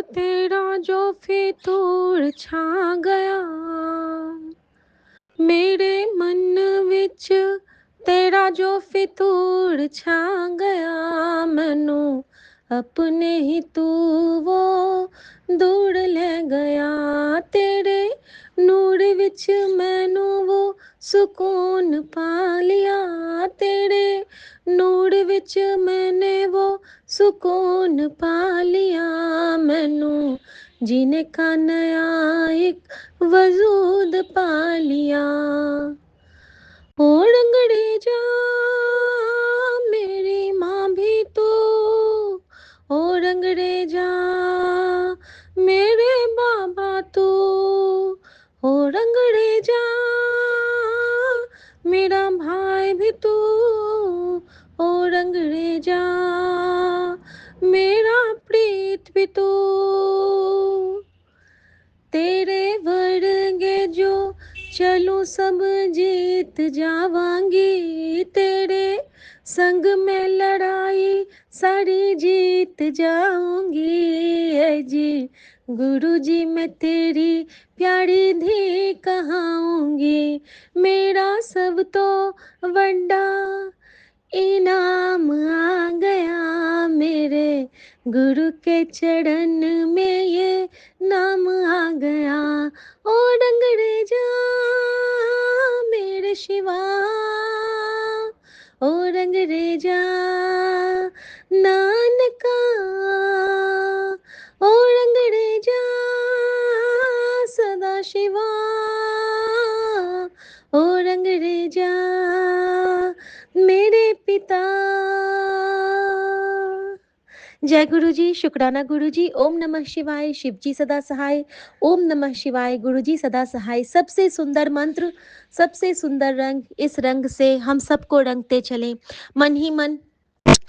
तेरा जो फितूर छा गया मेरे मन विच, तेरा जो फितूर छा गया मैनू अपने ही तू वो दूर ले गया। तेरे नूर विच मैनू वो सुकून पा लिया, तेरे नूर विच मैंने वो सुकून पा लिया। मैनू जीने का नया एक वजूद पा लिया। ओ रंगड़े जा मेरी माँ भी तू, ओ रंगड़े जा मेरे बाबा तू, ओ रंगड़े जा मेरा भाई भी तू, ओ रंगड़े जा मेरा प्रीत भी तू। तेरे वर्गे जो चलूं सब जीत जावांगी, तेरे संग में लड़ाई सारी जीत जाऊंगी। ऐ जी गुरु जी मैं तेरी प्यारी धी कहाऊंगी, मेरा सब तो वड्डा इनाम आ गया। मेरे गुरु के चरण में ये नाम आ गया। ओ डंगरे जा मेरे शिवा, ओ रंगरे जा नानका, ओ रंगरे जा सदा शिवा, ओ रंगरे जा मेरे पिता। जय गुरु जी, शुक्राना गुरु जी। ओम नमः शिवाय, शिव जी सदा सहाय। ओम नमः शिवाय, गुरु जी सदा सहाय। सबसे सुंदर मंत्र, सबसे सुंदर रंग, इस रंग से हम सबको रंगते चले। मन ही मन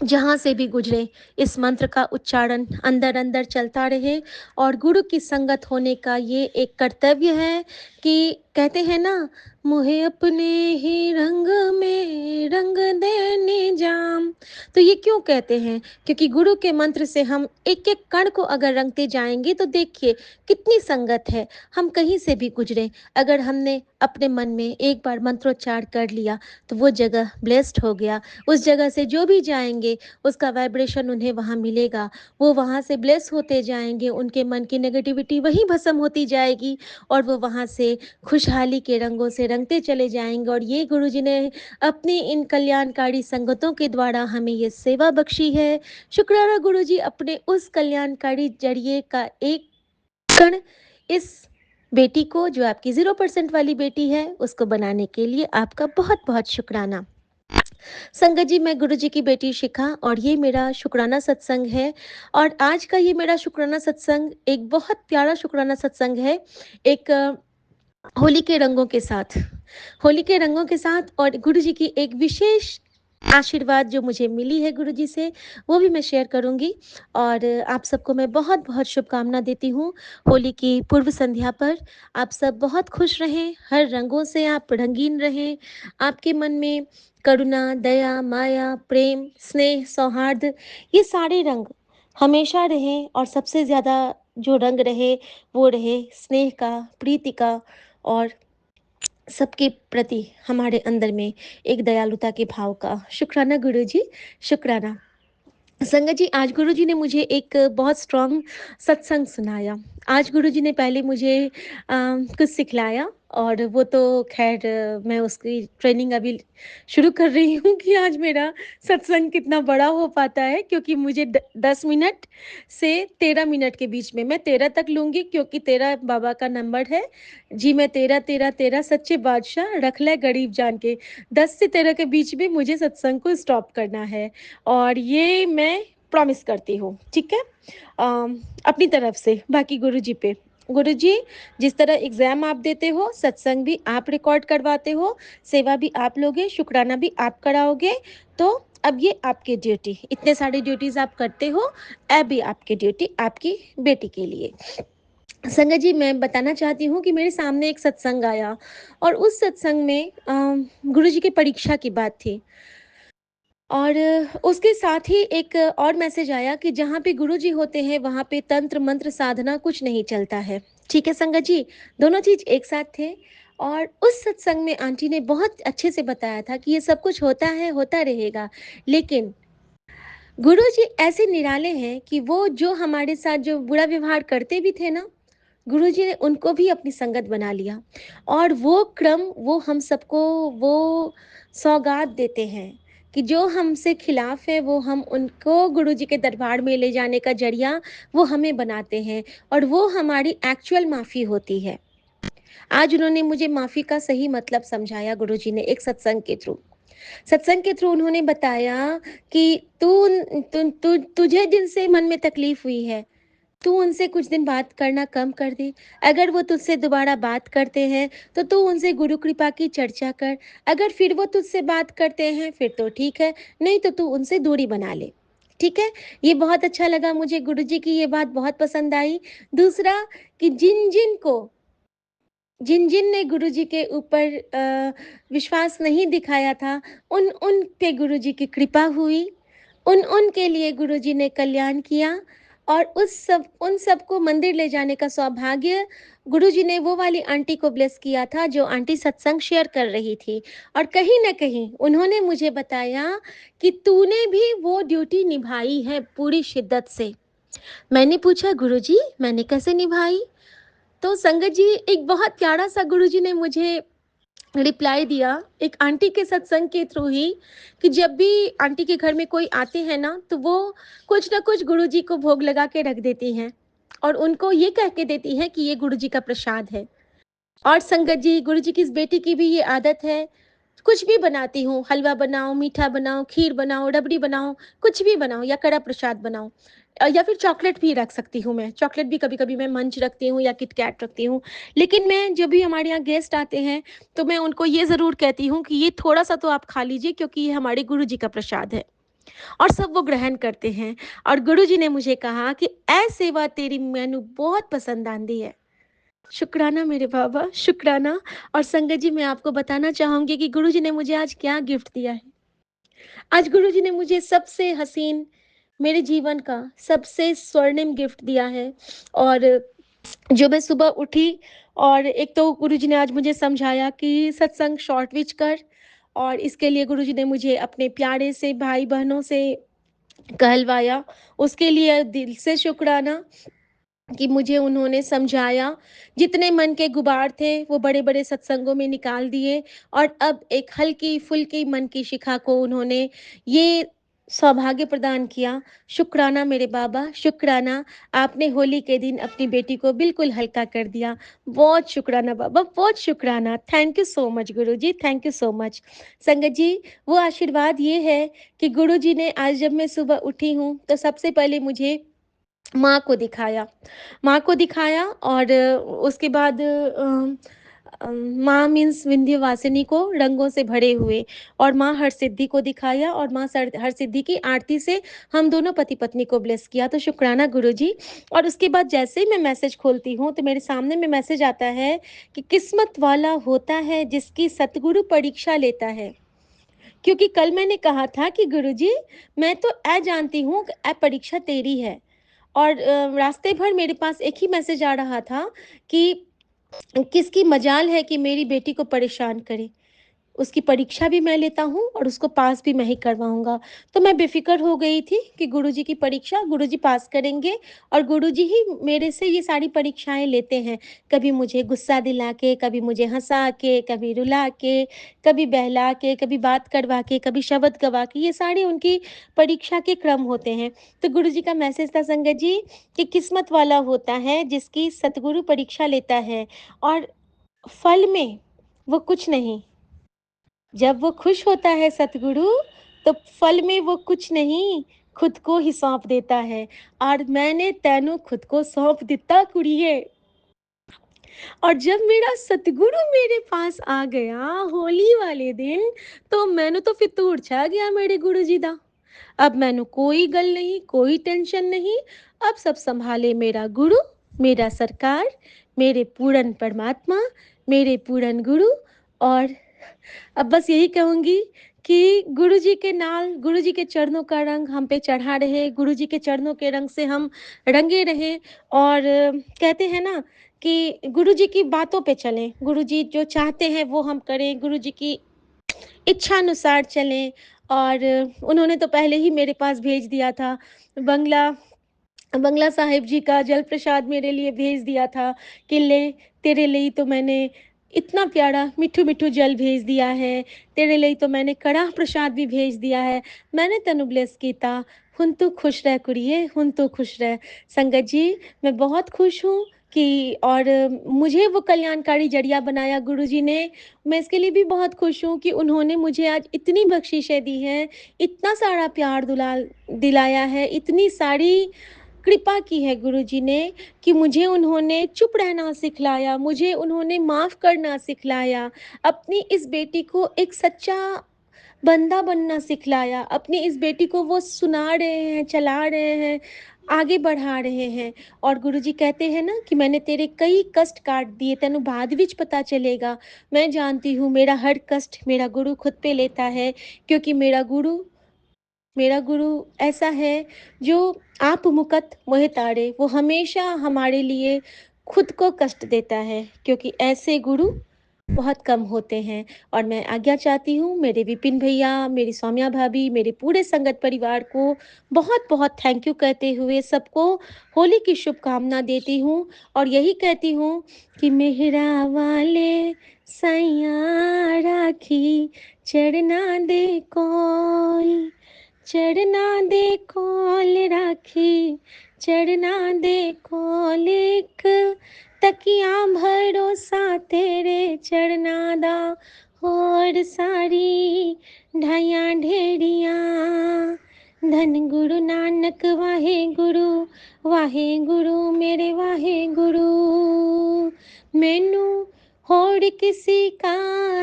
जहाँ से भी गुजरे इस मंत्र का उच्चारण अंदर अंदर चलता रहे। और गुरु की संगत होने का ये एक कर्तव्य है कि कहते हैं ना, मुहे अपने ही रंग में रंग देने जाम। तो ये क्यों कहते हैं? क्योंकि गुरु के मंत्र से हम एक एक कण को अगर रंगते जाएंगे तो देखिए कितनी संगत है। हम कहीं से भी गुजरे, अगर हमने अपने मन में एक बार मंत्रोच्चार कर लिया तो वो जगह ब्लेस्ड हो गया। उस जगह से जो भी जाएंगे उसका वाइब्रेशन उन्हें वहाँ मिलेगा, वो वहाँ से ब्लेस होते जाएंगे, उनके मन की नेगेटिविटी वहीं भस्म होती जाएगी और वो वहाँ से खुशहाली के रंगों से रंगते चले जाएंगे। और ये गुरु जी ने अपनी इन कल्याणकारी संगतों के द्वारा हमें ये सेवा बख्शी है। शुक्राना गुरु जी, अपने उस कल्याणकारी जरिए का एक कण इस बेटी को, जो आपकी 0% वाली बेटी है, उसको बनाने के लिए आपका बहुत बहुत शुक्राना। संगत जी, मैं गुरु जी की बेटी शिखा और ये मेरा शुक्राना सत्संग है। और आज का ये मेरा शुक्राना सत्संग एक बहुत प्यारा शुक्राना सत्संग है, एक होली के रंगों के साथ, होली के रंगों के साथ। और गुरु जी की एक विशेष आशीर्वाद जो मुझे मिली है गुरु जी से, वो भी मैं शेयर करूंगी। और आप सबको मैं बहुत बहुत शुभकामना देती हूँ होली की पूर्व संध्या पर। आप सब बहुत खुश रहें, हर रंगों से आप रंगीन रहें। आपके मन में करुणा, दया, माया, प्रेम, स्नेह, सौहार्द, ये सारे रंग हमेशा रहें। और सबसे ज़्यादा जो रंग रहे वो रहे स्नेह का, प्रीति का, और सबके प्रति हमारे अंदर में एक दयालुता के भाव का। शुक्राना गुरु जी, शुक्राना। संगत जी, आज गुरु जी ने मुझे एक बहुत स्ट्रॉन्ग सत्संग सुनाया। आज गुरु जी ने पहले मुझे कुछ सिखलाया, और वो तो खैर मैं उसकी ट्रेनिंग अभी शुरू कर रही हूँ कि आज मेरा सत्संग कितना बड़ा हो पाता है। क्योंकि मुझे 10 मिनट से 13 मिनट के बीच में, मैं 13 तक लूँगी क्योंकि 13 बाबा का नंबर है जी। मैं 13 13 13 सच्चे बादशाह रख ले गरीब जान के, 10 से 13 के बीच में मुझे सत्संग को स्टॉप करना है। और ये मैं प्रॉमिस करती हूँ, ठीक है, अपनी तरफ से। बाकी गुरु जी पे, गुरु जी जिस तरह एग्जाम आप देते हो, सत्संग भी आप रिकॉर्ड करवाते हो, सेवा भी आप लोगे, शुक्राना भी आप कराओगे। तो अब ये आपकी ड्यूटी, इतने सारे ड्यूटीज आप करते हो, अब भी आपकी ड्यूटी आपकी बेटी के लिए। संगत जी, मैं बताना चाहती हूँ कि मेरे सामने एक सत्संग आया और उस सत्संग में गुरु जी की परीक्षा की बात थी। और उसके साथ ही एक और मैसेज आया कि जहाँ पे गुरुजी होते हैं वहाँ पे तंत्र मंत्र साधना कुछ नहीं चलता है। ठीक है संगत जी, दोनों चीज़ एक साथ थे। और उस सत्संग में आंटी ने बहुत अच्छे से बताया था कि ये सब कुछ होता है, होता रहेगा, लेकिन गुरुजी ऐसे निराले हैं कि वो जो हमारे साथ जो बुरा व्यवहार करते भी थे ना, गुरुजी ने उनको भी अपनी संगत बना लिया। और वो क्रम वो हम सबको वो सौगात देते हैं कि जो हमसे खिलाफ है वो हम उनको गुरुजी के दरबार में ले जाने का जरिया वो हमें बनाते हैं, और वो हमारी एक्चुअल माफ़ी होती है। आज उन्होंने मुझे माफ़ी का सही मतलब समझाया गुरुजी ने एक सत्संग के थ्रू। सत्संग के थ्रू उन्होंने बताया कि तुझे जिनसे मन में तकलीफ हुई है, तू उनसे कुछ दिन बात करना कम कर दे। अगर वो तुझसे दोबारा बात करते हैं तो तू उनसे गुरु कृपा की चर्चा कर। अगर फिर वो तुझसे बात करते हैं फिर तो ठीक है, नहीं तो तू उनसे दूरी बना ले। ठीक है? ये बहुत अच्छा लगा मुझे, गुरुजी की ये बात बहुत पसंद आई। दूसरा कि जिन-जिन ने गुरुजी के ऊपर विश्वास नहीं दिखाया था, उन पे गुरुजी की कृपा हुई। उन के लिए गुरुजी ने कल्याण किया, और उन सबको मंदिर ले जाने का सौभाग्य गुरुजी ने वो वाली आंटी को ब्लेस किया था, जो आंटी सत्संग शेयर कर रही थी। और कहीं न कहीं उन्होंने मुझे बताया कि तूने भी वो ड्यूटी निभाई है पूरी शिद्दत से। मैंने पूछा, गुरुजी मैंने कैसे निभाई? तो संगत जी, एक बहुत प्यारा सा गुरुजी ने मुझे रिप्लाई दिया एक आंटी के सत्संग के थ्रू ही, कि जब भी आंटी के घर में कोई आते हैं ना, तो वो कुछ ना कुछ गुरुजी को भोग लगा के रख देती हैं, और उनको ये कह के देती हैं कि ये गुरुजी का प्रसाद है। और संगत जी, गुरुजी की इस बेटी की भी ये आदत है, कुछ भी बनाती हूँ, हलवा बनाओ, मीठा बनाओ, खीर बनाओ, रबड़ी बनाओ, कुछ भी बनाओ या कड़ा प्रसाद बनाओ, या फिर चॉकलेट भी रख सकती हूँ मैं। चॉकलेट भी कभी-कभी मैं मंच रखती हूँ या किटकैट रखती हूँ। लेकिन मैं जब भी हमारे यहाँ गेस्ट आते हैं, तो मैं उनको ये ज़रूर कहती हूँ कि ये थोड़ा-सा तो आप खा लीजिए, क्योंकि ये हमारे गुरुजी का प्रसाद है। और सब वो ग्रहण करते हैं। और गुरुजी ने मुझे कहा कि "ऐ सेवा तेरी मैनू बहुत पसंद आंदी है।" शुक्राना मेरे बाबा, शुक्राना। और संगत जी, मैं आपको बताना चाहूँगी कि गुरुजी ने मुझे आज क्या गिफ्ट दिया है। आज गुरुजी ने मुझे सबसे हसीन, मेरे जीवन का सबसे स्वर्णिम गिफ्ट दिया है। और जो मैं सुबह उठी, और एक तो गुरुजी ने आज मुझे समझाया कि सत्संग शॉर्ट विच कर, और इसके लिए गुरुजी ने मुझे अपने प्यारे से भाई-बहनों से कहलवाया। उसके लिए दिल से शुक्राना कि मुझे उन्होंने समझाया। जितने मन के गुबार थे वो बड़े-बड़े सत्संगों में निकाल दिए, और अब एक हल्की-फुल्की मन की शिखा को उन्होंने ये सौभाग्य प्रदान किया। शुक्राना मेरे बाबा, शुक्राना। आपने होली के दिन अपनी बेटी को बिल्कुल हल्का कर दिया। बहुत शुक्राना बाबा, बहुत शुक्राना। Thank you so much Guruji, thank you so much. संगत जी, वो आशीर्वाद ये है कि गुरुजी ने आज जब मैं सुबह उठी हूँ, तो सबसे पहले मुझे माँ को दिखाया। माँ को दिखाया, और उसके बाद माँ मीन्स विंध्यवासिनी को रंगों से भरे हुए, और माँ हरसिद्धि को दिखाया, और माँ सर हरसिद्धि की आरती से हम दोनों पति-पत्नी को ब्लेस किया। तो शुक्राना गुरुजी। और उसके बाद जैसे ही मैं मैसेज खोलती हूँ, तो मेरे सामने में मैसेज आता है कि किस्मत वाला होता है जिसकी सतगुरु परीक्षा लेता है। क्योंकि कल मैंने कहा था कि गुरुजी, मैं तो जानती हूँ कि परीक्षा तेरी है। और रास्ते भर मेरे पास एक ही मैसेज आ रहा था कि किसकी मजाल है कि मेरी बेटी को परेशान करे। उसकी परीक्षा भी मैं लेता हूँ और उसको पास भी मैं ही करवाऊँगा। तो मैं बेफ़िक्र हो गई थी कि गुरुजी की परीक्षा गुरुजी पास करेंगे, और गुरुजी ही मेरे से ये सारी परीक्षाएँ लेते हैं। कभी मुझे गुस्सा दिला के, कभी मुझे हँसा के, कभी रुला के, कभी बहला के, कभी बात करवा के, कभी शब्द गवा के, ये सारे उनकी परीक्षा के क्रम होते हैं। तो गुरुजी का मैसेज था संगत जी कि किस्मत वाला होता है जिसकी सतगुरु परीक्षा लेता है, और फल में वो कुछ नहीं। जब वो खुश होता है सतगुरु, तो फल में वो कुछ नहीं, खुद को ही सौंप देता है। और मैंने तेनू खुद को सौंप दिता कुड़िए। और जब मेरा सतगुरु मेरे पास आ गया होली वाले दिन, तो मैनू तो फितूर छा गया मेरे गुरु जी दा। अब मैनू कोई गल नहीं, कोई टेंशन नहीं। अब सब संभाले मेरा गुरु, मेरा सरकार, मेरे पूरन परमात्मा, मेरे पूरन गुरु। और अब बस यही कहूँगी कि गुरुजी के नाल, गुरुजी के चरणों का रंग हम पे चढ़ा रहे, गुरुजी के चरणों के रंग से हम रंगे रहें और कहते हैं ना कि गुरुजी की बातों पे चलें, गुरुजी जो चाहते हैं वो हम करें, गुरुजी की इच्छानुसार चलें और उन्होंने तो पहले ही मेरे पास भेज दिया था बंगला बंगला साहिब जी का जल प्रसाद मेरे लिए भेज दिया था कि ले तेरे लिए तो मैंने इतना प्यारा मिठू मिठू जल भेज दिया है, तेरे लिए तो मैंने कड़ाह प्रसाद भी भेज दिया है, मैंने तेनू ब्लेस कीता, हुण तू खुश रह कुड़िए, हुण तू खुश रह। संगत जी, मैं बहुत खुश हूँ कि और मुझे वो कल्याणकारी जरिया बनाया गुरुजी ने, मैं इसके लिए भी बहुत खुश हूँ कि उन्होंने मुझे आज इतनी बख्शीशें दी हैं, इतना सारा प्यार दुलाल दिलाया है, इतनी सारी कृपा की है गुरुजी ने कि मुझे उन्होंने चुप रहना सिखलाया, मुझे उन्होंने माफ़ करना सिखलाया, अपनी इस बेटी को एक सच्चा बंदा बनना सिखलाया, अपनी इस बेटी को वो सुना रहे हैं, चला रहे हैं, आगे बढ़ा रहे हैं और गुरुजी कहते हैं ना कि मैंने तेरे कई कष्ट काट दिए, तेनू बाद विच पता चलेगा। मैं जानती हूँ मेरा हर कष्ट मेरा गुरु खुद पे लेता है क्योंकि मेरा गुरु ऐसा है जो आप मुकत मोहि तारे, वो हमेशा हमारे लिए खुद को कष्ट देता है क्योंकि ऐसे गुरु बहुत कम होते हैं और मैं आज्ञा चाहती हूँ मेरे विपिन भैया, मेरी सौम्या भाभी, मेरे पूरे संगत परिवार को बहुत-बहुत थैंक यू कहते हुए सबको होली की शुभकामना देती हूँ और यही कहती हूँ कि मेहरा वाले सैयां राखी चढ़ना दे कोल, चढ़ना दे कोल राखी, चढ़ना दे कोल एक तकिया भरोसा तेरे चढ़ना दा होर सारी ढाइयां ढेरियां। धन गुरु नानक वाहे गुरु मेरे वाहे गुरु, मैनू होर किसी का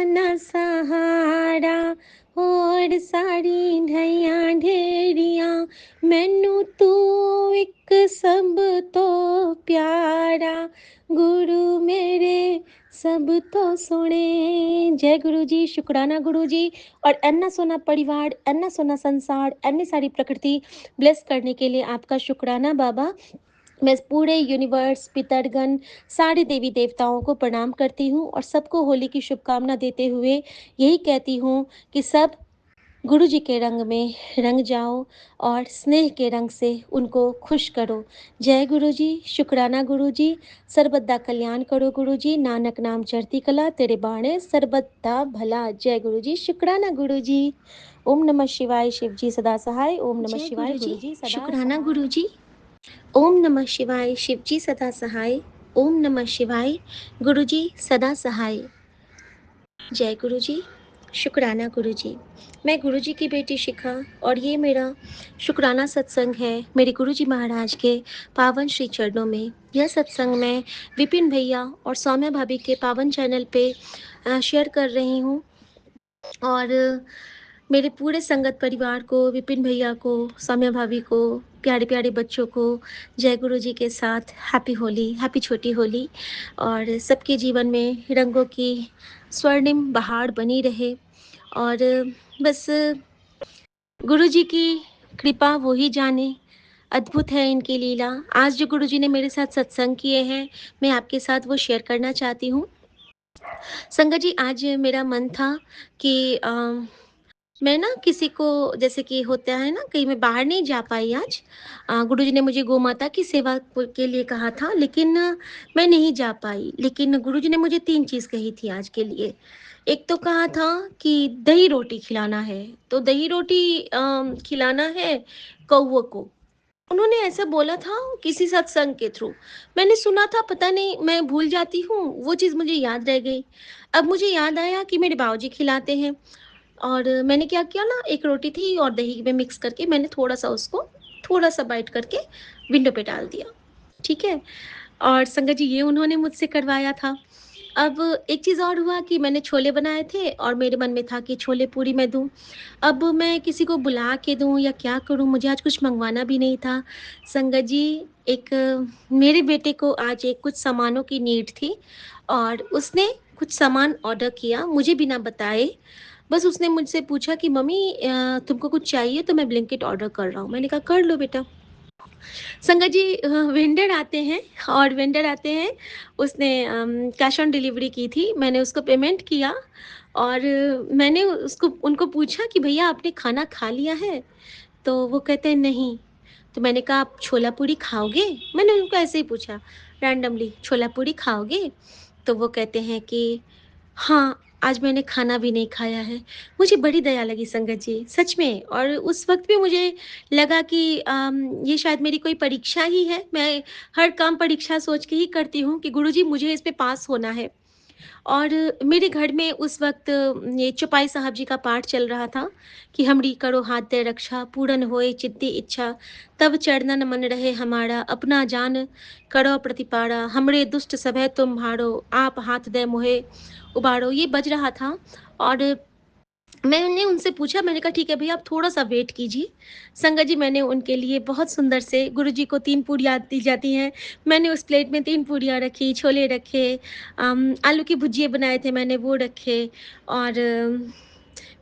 न सहारा, होर सारी ढाइयां ढेरियां, मैनू तू एक सब तो प्यारा, गुरु मेरे सब तो सुने। जय गुरु जी, शुक्राना गुरु जी और अन्ना सोना परिवार, अन्ना सोना संसार, अन्य सारी प्रकृति ब्लेस करने के लिए आपका शुक्राना बाबा। मैं पूरे यूनिवर्स, पितरगण, सारे देवी देवताओं को प्रणाम करती हूँ और सबको होली की शुभकामना देते हुए यही कहती हूँ कि सब गुरु जी के रंग में रंग जाओ और स्नेह के रंग से उनको खुश करो। जय गुरु जी, शुक्राना गुरु जी, सर्बदा कल्याण करो गुरु जी, नानक नाम चढ़ती कला, तेरे बाणे सर्बदा भला। जय गुरु जी, शुक्राना गुरु जी। ओम नमः शिवाय, शिव जी सदा सहाय। ओम नमः जय शिवाय, गुरुजी, गुरु जी सदा शुक्राना सहाय। गुरुजी। ओम नमः शिवाय, शिव जी सदा सहाय। ओम नमः शिवाय, गुरु जी सदा सहाय। जय गुरु जी, शुक्राना गुरु जी। मैं गुरु जी की बेटी शिखा और ये मेरा शुक्राना सत्संग है मेरे गुरु जी महाराज के पावन श्री चरणों में। यह सत्संग मैं विपिन भैया और सौम्या भाभी के पावन चैनल पे शेयर कर रही हूँ और मेरे पूरे संगत परिवार को, विपिन भैया को, सौम्या भाभी को, प्यारे-प्यारे बच्चों को जय गुरु जी के साथ हैप्पी होली, हैप्पी छोटी होली और सबके जीवन में रंगों की स्वर्णिम बहार बनी रहे और बस गुरु जी की कृपा वो ही जाने, अद्भुत है इनकी लीला। आज जो गुरु जी ने मेरे साथ सत्संग किए हैं, मैं आपके साथ वो शेयर करना चाहती हूँ। संगत जी, आज मेरा मन था कि मैं ना किसी को जैसे कि होता है ना कहीं मैं बाहर नहीं जा पाई आज गुरुजी ने मुझे गौ माता की सेवा के लिए कहा था लेकिन मैं नहीं जा पाई लेकिन गुरुजी ने मुझे 3 चीज़ कही थी आज के लिए। एक तो कहा था कि दही रोटी खिलाना है, तो दही रोटी खिलाना है कौवों को। उन्होंने ऐसा बोला था किसी सत्संग के थ्रू। मैंने सुना था पता नहीं मैं भूल जाती हूँ, वो चीज़ मुझे याद रह गई। अब मुझे याद आया कि मेरे बाबूजी खिलाते हैं और मैंने क्या किया ना एक रोटी थी और दही में मिक्स करके मैंने थोड़ा-सा उसको थोड़ा-सा बाइट करके विंडो पे डाल दिया, ठीक है? और संगत जी ये उन्होंने मुझसे करवाया था। अब एक चीज़ और हुआ कि मैंने छोले बनाए थे और मेरे मन में था कि छोले पूरी मैं दूँ। अब मैं किसी को बुला के दूँ या क्या करूँ? मुझे आज कुछ मँगवाना भी नहीं था। संगत जी एक मेरे बेटे को आज एक कुछ सामानों की नीड थी और उसने कुछ सामान ऑर्डर किया मुझे बिना बताए बस उसने मुझसे पूछा कि मम्मी तुमको कुछ चाहिए? तो मैं ब्लिंकिट ऑर्डर कर रहा हूँ। मैंने कहा कर लो बेटा। संगत जी वेंडर आते हैं और वेंडर आते हैं, उसने कैश ऑन डिलीवरी की थी, मैंने उसको पेमेंट किया और मैंने उसको उनको पूछा कि भैया आपने खाना खा लिया है? तो वो कहते हैं नहीं। तो मैंने कहा आप छोला पूरी खाओगे? मैंने उनको ऐसे ही पूछा रैंडमली, छोला पूरी खाओगे? तो वो कहते हैं कि हाँ, आज मैंने खाना भी नहीं खाया है। मुझे बड़ी दया लगी संगत जी, सच में। और उस वक़्त भी मुझे लगा कि ये शायद मेरी कोई परीक्षा ही है। मैं हर काम परीक्षा सोच के ही करती हूँ कि गुरुजी मुझे इस पे पास होना है। और मेरे घर में उस वक़्त ये चौपाई साहब जी का पाठ चल रहा था कि हमरी करो हाथ दे रक्षा, पूरन होए चित्ती इच्छा, तब चरणन मन रहे हमारा, अपना जान करो प्रतिपाड़ा, हमरे दुष्ट सभय तुम भाड़ो, आप हाथ दे मोहे उबारो। ये बज रहा था और मैंने उनसे पूछा, मैंने कहा ठीक है भैया आप थोड़ा-सा वेट कीजिए। संगत जी मैंने उनके लिए बहुत सुंदर से गुरुजी को 3 पूरियाँ दी जाती हैं। मैंने उस प्लेट में 3 पूरियाँ रखी, छोले रखे, आलू की भुजिया बनाए थे मैंने वो रखे और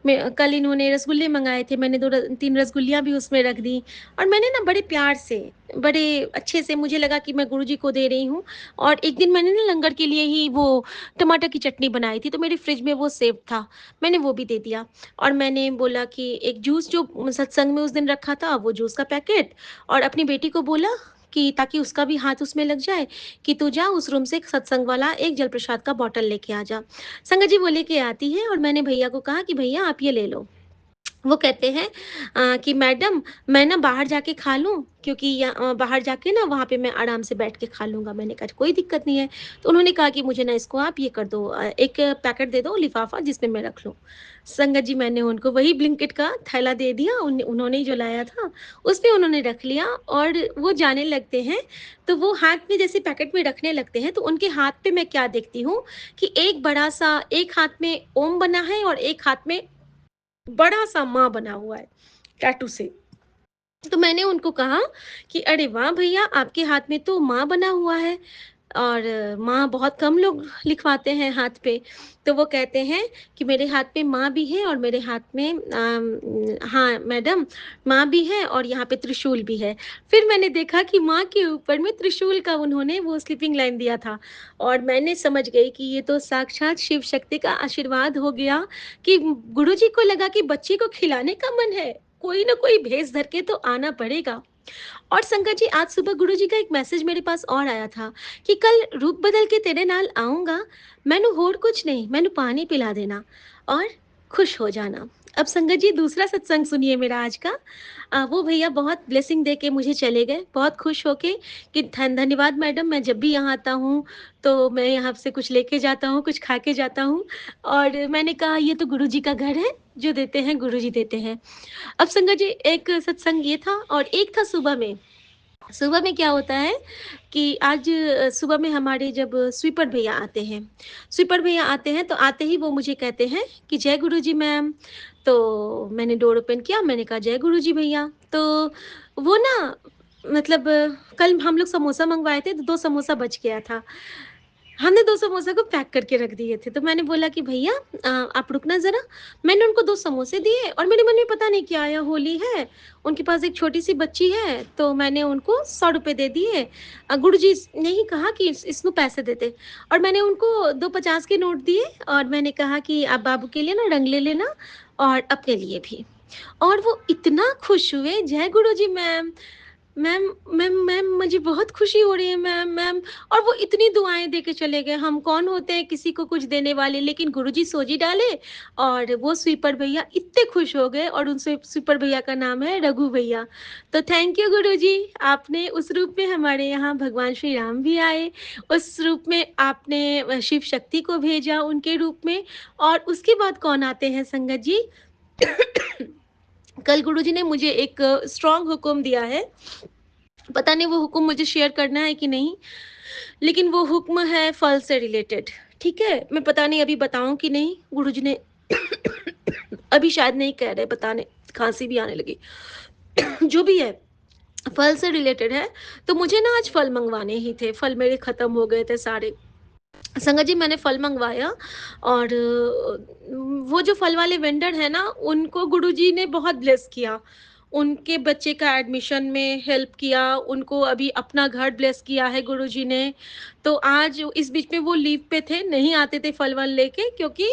मैं कल इन्होंने रसगुल्ले मँगाए थे, मैंने 2 र 3 रसगुल्लियाँ भी उसमें रख दी और मैंने ना बड़े प्यार से, बड़े अच्छे से मुझे लगा कि मैं गुरुजी को दे रही हूँ। और एक दिन मैंने ना लंगर के लिए ही वो टमाटर की चटनी बनाई थी, तो मेरे फ्रिज में वो सेव था, मैंने वो भी दे दिया। और मैंने बोला कि एक जूस जो सत्संग में उस दिन रखा था, वो जूस का पैकेट और अपनी बेटी को बोला कि ताकि उसका भी हाथ उसमें लग जाए कि तू जा उस रूम से एक सत्संग वाला एक जल प्रसाद का बॉटल लेके आ जा। संगत जी वो लेके आती है और मैंने भैया को कहा कि भैया आप ये ले लो। वो कहते हैं कि मैडम मैं ना बाहर जाके खा लूँ क्योंकि बाहर जाके ना वहाँ पे मैं आराम से बैठ के खा लूँगा। मैंने कहा कोई दिक्कत नहीं है। तो उन्होंने कहा कि मुझे ना इसको आप ये कर दो, एक पैकेट दे दो लिफ़ाफ़ा जिसमें मैं रख लूँ। संगत जी मैंने उनको वही ब्लिंकिट का थैला दे दिया, उन्होंने ही जो लाया था उसमें उन्होंने रख लिया और वो जाने लगते हैं, तो वो हाथ में जैसे पैकेट में रखने लगते हैं, तो उनके हाथ पे मैं क्या देखती हूँ कि एक बड़ा-सा एक हाथ में ओम बना है और एक हाथ में बड़ा-सा माँ बना हुआ है, टैटू से। तो मैंने उनको कहा कि अरे वाह भैया आपके हाथ में तो माँ बना हुआ है और माँ बहुत कम लोग लिखवाते हैं हाथ पे। तो वो कहते हैं कि मेरे हाथ पे माँ भी है और मेरे हाथ में हाँ मैडम माँ भी है और यहाँ पे त्रिशूल भी है। फिर मैंने देखा कि माँ के ऊपर में त्रिशूल का उन्होंने वो स्लीपिंग लाइन दिया था और मैंने समझ गई कि ये तो साक्षात शिव शक्ति का आशीर्वाद हो गया कि गुरुजी को लगा कि बच्चे को खिलाने का मन है, कोई ना कोई भेस धर के तो आना पड़ेगा। और संगत जी आज सुबह गुरुजी का एक मैसेज मेरे पास और आया था कि कल रूप बदल के तेरे नाल आऊँगा, मैनू होर कुछ नहीं, मैनू पानी पिला देना और खुश हो जाना। अब संगत जी दूसरा सत्संग सुनिए मेरा आज का। वो भैया बहुत ब्लेसिंग दे के मुझे चले गए, बहुत खुश होके कि धन्यवाद मैडम मैं जब भी यहाँ आता हूँ, तो मैं यहाँ से कुछ लेके जाता हूँ, कुछ खा के जाता हूँ। और मैंने कहा ये तो गुरुजी का घर है, जो देते हैं गुरुजी देते हैं। अब संगत जी एक सत्संग ये था और एक था सुबह में। सुबह में क्या होता है कि आज सुबह में हमारे जब स्वीपर भैया आते हैं, स्वीपर भैया आते हैं तो आते ही वो मुझे कहते हैं कि जय गुरुजी मैम। तो मैंने डोर ओपन किया, मैंने कहा जय गुरुजी भैया। तो वो ना मतलब कल हम लोग समोसा मंगवाए थे तो 2 समोसा बच गया था। हमने 2 समोसा को पैक करके रख दिए थे। तो मैंने बोला कि भैया आप रुकना ज़रा। मैंने उनको 2 समोसे दिए और मेरे मन में पता नहीं क्या आया, होली है, उनके पास एक छोटी-सी बच्ची है, तो मैंने उनको ₹100 दे दिए। गुरुजी ने ही कहा कि इसको पैसे दे दे और मैंने उनको 2 50 के नोट दिए और मैंने कहा कि आप बाबू के लिए ना रंग ले लेना और अपने लिए भी। और वो इतना खुश हुए, जय गुरुजी मैम, मैम मैम मुझे बहुत खुशी हो रही है मैम मैम। और वो इतनी दुआएँ दे के चले गए। हम कौन होते हैं किसी को कुछ देने वाले, लेकिन गुरुजी सोजी डाले और वो स्वीपर भैया इतने खुश हो गए और उन स्वीपर भैया का नाम है रघु भैया। तो थैंक यू गुरुजी, आपने उस रूप में हमारे यहाँ भगवान श्री राम भी आए, उस रूप में आपने शिव शक्ति को भेजा उनके रूप में। और उसके बाद कौन आते हैं संगत जी? कल गुरुजी ने मुझे एक स्ट्रॉन्ग हुक्म दिया है, पता नहीं वो हुक्म मुझे शेयर करना है कि नहीं, लेकिन वो हुक्म है फल से रिलेटेड, ठीक है? मैं पता नहीं अभी बताऊँ कि नहीं, गुरुजी ने अभी शायद नहीं कह रहे बताने, खाँसी भी आने लगी। जो भी है, फल से रिलेटेड है, तो मुझे ना आज फल मँगवाने ही थे, फल मेरे खत्म हो गए थे सारे। संगत जी मैंने फल मँगवाया और वो जो फल वाले वेंडर हैं ना, उनको गुरुजी ने बहुत ब्लेस किया। उनके बच्चे का एडमिशन में हेल्प किया, उनको अभी अपना घर ब्लेस किया है गुरुजी ने। तो आज इस बीच में वो लीव पे थे, नहीं आते थे फल-वल लेके क्योंकि